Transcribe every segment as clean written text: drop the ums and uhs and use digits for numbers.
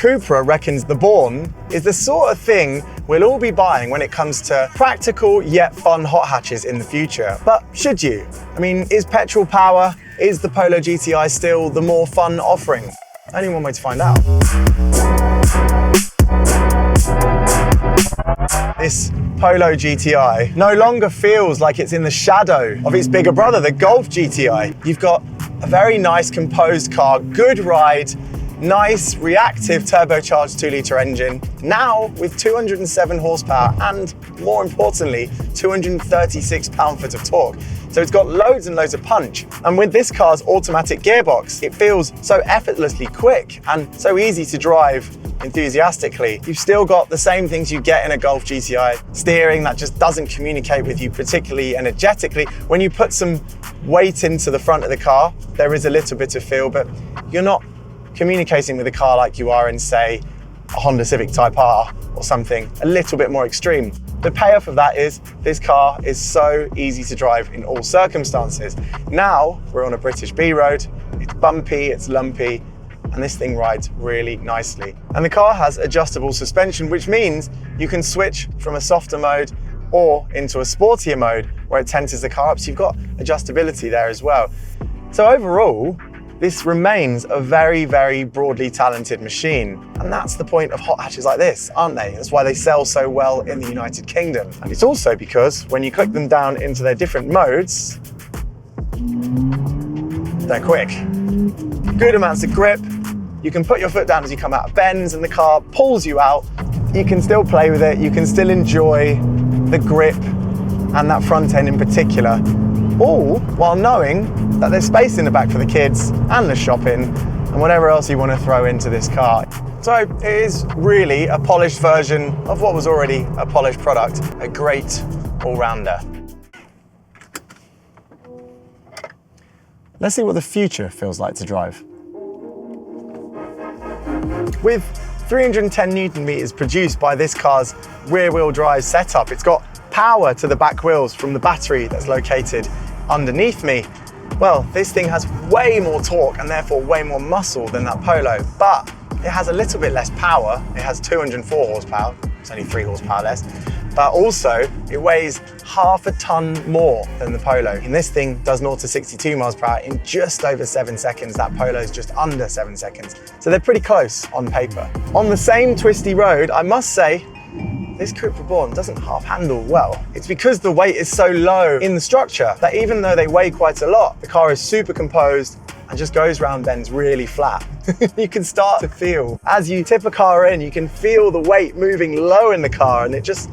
Cupra reckons the Born is the sort of thing we'll all be buying when it comes to practical yet fun hot hatches in the future. But should you? I mean, is petrol power, is the Polo GTI still the more fun offering? Only one way to find out. This Polo GTI no longer feels like it's in the shadow of its bigger brother, the Golf GTI. You've got a very nice composed car, good ride, nice reactive turbocharged 2-litre engine, now with 207 horsepower and, more importantly, 236 pound-foot of torque. So it's got loads and loads of punch. And with this car's automatic gearbox, it feels so effortlessly quick and so easy to drive enthusiastically. You've still got the same things you get in a Golf GTI. Steering that just doesn't communicate with you particularly energetically. When you put some weight into the front of the car, there is a little bit of feel, but you're not communicating with a car like you are in, say, a Honda Civic Type R or something a little bit more extreme. The payoff of that is this car is so easy to drive in all circumstances. Now we're on a British B road, it's bumpy, it's lumpy, and this thing rides really nicely. And the car has adjustable suspension, which means you can switch from a softer mode or into a sportier mode where it tenses the car up, so you've got adjustability there as well. So overall, this remains a very, very broadly talented machine. And that's the point of hot hatches like this, aren't they? That's why they sell so well in the United Kingdom. And it's also because when you click them down into their different modes, they're quick. Good amounts of grip. You can put your foot down as you come out of bends and the car pulls you out. You can still play with it. You can still enjoy the grip and that front end in particular, all while knowing that there's space in the back for the kids and the shopping and whatever else you want to throw into this car. So it is really a polished version of what was already a polished product, a great all-rounder. Let's see what the future feels like to drive. With 310 Newton meters produced by this car's rear-wheel drive setup, it's got power to the back wheels from the battery that's located underneath me. Well, this thing has way more torque and therefore way more muscle than that Polo, but it has a little bit less power. It has 204 horsepower, it's only 3 horsepower less, but also it weighs half a ton more than the Polo. And this thing does 0 to 62 miles per hour in just over 7 seconds. That Polo is just under 7 seconds. So they're pretty close on paper. On the same twisty road, I must say, this Cupra Born doesn't half handle well. It's because the weight is so low in the structure that even though they weigh quite a lot, the car is super composed and just goes round bends really flat. You can start to feel, as you tip a car in, you can feel the weight moving low in the car and it just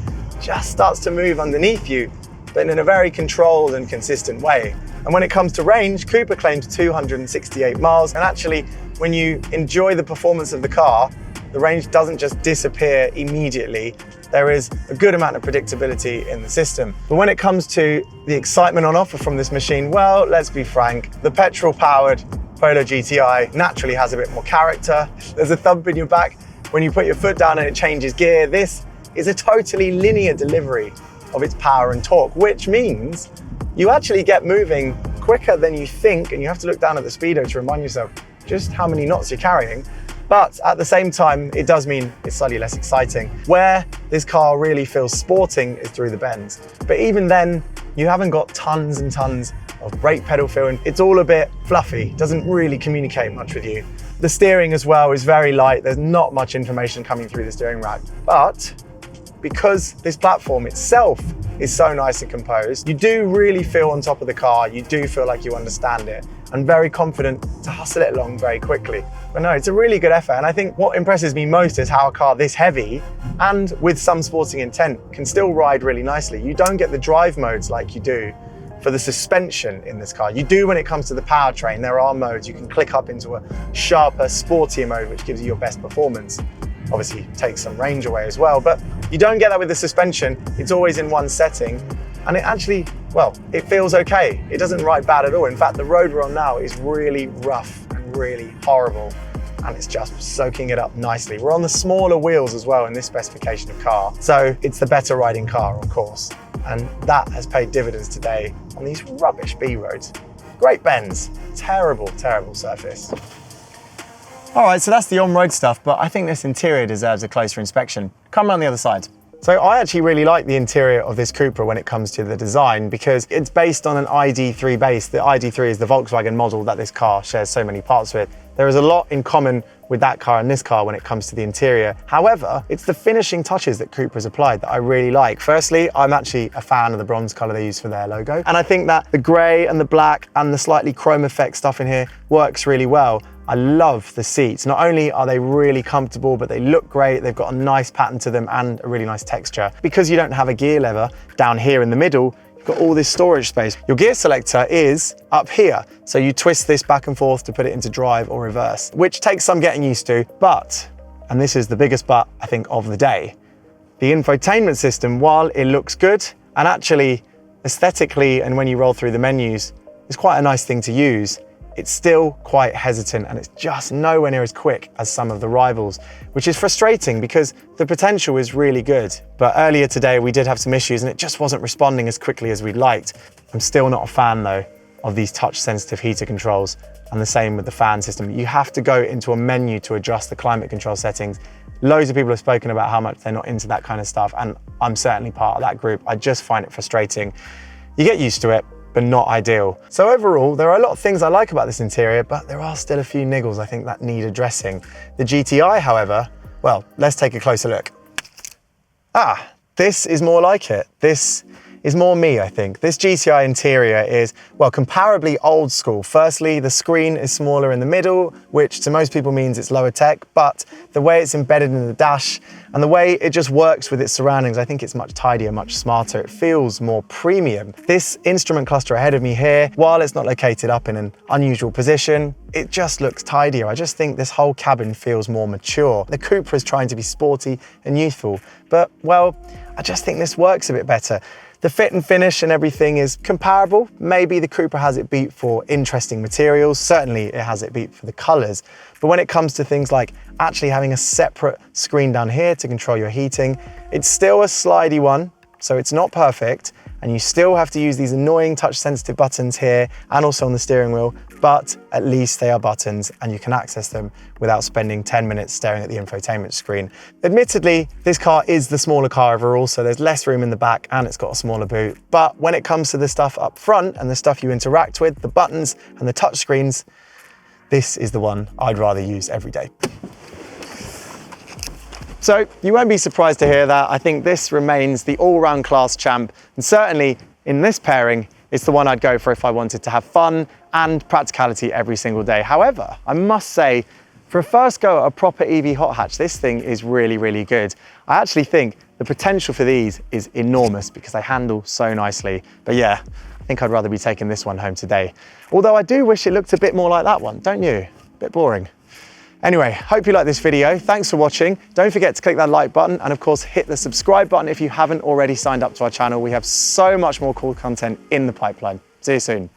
starts to move underneath you, but in a very controlled and consistent way. And when it comes to range, Cupra claims 268 miles. And actually, when you enjoy the performance of the car, the range doesn't just disappear immediately. There is a good amount of predictability in the system. But when it comes to the excitement on offer from this machine, well, let's be frank, the petrol-powered Polo GTI naturally has a bit more character. There's a thump in your back when you put your foot down and it changes gear. This is a totally linear delivery of its power and torque, which means you actually get moving quicker than you think, and you have to look down at the speedo to remind yourself just how many knots you're carrying. But at the same time, it does mean it's slightly less exciting. Where this car really feels sporting is through the bends. But even then, you haven't got tons and tons of brake pedal feel, and it's all a bit fluffy, doesn't really communicate much with you. The steering as well is very light. There's not much information coming through the steering rack. But because this platform itself is so nice and composed, you do really feel on top of the car. You do feel like you understand it and very confident to hustle it along very quickly. But no, it's a really good effort. And I think what impresses me most is how a car this heavy and with some sporting intent can still ride really nicely. You don't get the drive modes like you do for the suspension in this car. You do when it comes to the powertrain. There are modes. You can click up into a sharper, sportier mode, which gives you your best performance. Obviously takes some range away as well, but you don't get that with the suspension. It's always in one setting. And it actually, well, it feels okay. It doesn't ride bad at all. In fact, the road we're on now is really rough and really horrible, and it's just soaking it up nicely. We're on the smaller wheels as well in this specification of car, so it's the better riding car, of course. And that has paid dividends today on these rubbish B roads. Great bends, terrible, terrible surface. All right, so that's the on-road stuff, but I think this interior deserves a closer inspection. Come around the other side. So I actually really like the interior of this Cupra when it comes to the design, because it's based on an ID.3 base. The ID.3 is the Volkswagen model that this car shares so many parts with. There is a lot in common with that car and this car when it comes to the interior. However, it's the finishing touches that Cupra's applied that I really like. Firstly, I'm actually a fan of the bronze color they use for their logo. And I think that the gray and the black and the slightly chrome effect stuff in here works really well. I love the seats. Not only are they really comfortable, but they look great. They've got a nice pattern to them and a really nice texture. Because you don't have a gear lever down here in the middle, you've got all this storage space. Your gear selector is up here. So you twist this back and forth to put it into drive or reverse, which takes some getting used to. But, and this is the biggest but I think of the day, the infotainment system, while it looks good and actually aesthetically and when you roll through the menus, is quite a nice thing to use, it's still quite hesitant and it's just nowhere near as quick as some of the rivals, which is frustrating because the potential is really good. But earlier today we did have some issues and it just wasn't responding as quickly as we'd liked. I'm still not a fan though of these touch sensitive heater controls, and the same with the fan system. You have to go into a menu to adjust the climate control settings. Loads of people have spoken about how much they're not into that kind of stuff, and I'm certainly part of that group. I just find it frustrating. You get used to it, but not ideal. So overall, there are a lot of things I like about this interior, but there are still a few niggles I think that need addressing. The GTI, however, well, let's take a closer look. This is more like it. This is more me, I think. This GTI interior is, well, comparably old school. Firstly, the screen is smaller in the middle, which to most people means it's lower tech, but the way it's embedded in the dash and the way it just works with its surroundings, I think it's much tidier, much smarter. It feels more premium. This instrument cluster ahead of me here, while it's not located up in an unusual position, it just looks tidier. I just think this whole cabin feels more mature. The Cupra is trying to be sporty and youthful, but, well, I just think this works a bit better. The fit and finish and everything is comparable. Maybe the Cupra has it beat for interesting materials. Certainly it has it beat for the colors. But when it comes to things like actually having a separate screen down here to control your heating, it's still a slidey one, so it's not perfect. And you still have to use these annoying touch sensitive buttons here and also on the steering wheel, but at least they are buttons and you can access them without spending 10 minutes staring at the infotainment screen. Admittedly, this car is the smaller car overall, so there's less room in the back and it's got a smaller boot. But when it comes to the stuff up front and the stuff you interact with, the buttons and the touch screens, this is the one I'd rather use every day. So you won't be surprised to hear that. I think this remains the all-round class champ, and certainly in this pairing, it's the one I'd go for if I wanted to have fun and practicality every single day. However, I must say, for a first go at a proper EV hot hatch, this thing is really, really good. I actually think the potential for these is enormous because they handle so nicely. But yeah, I think I'd rather be taking this one home today. Although I do wish it looked a bit more like that one, don't you? A bit boring. Anyway, hope you like this video. Thanks for watching. Don't forget to click that like button and of course hit the subscribe button if you haven't already signed up to our channel. We have so much more cool content in the pipeline. See you soon.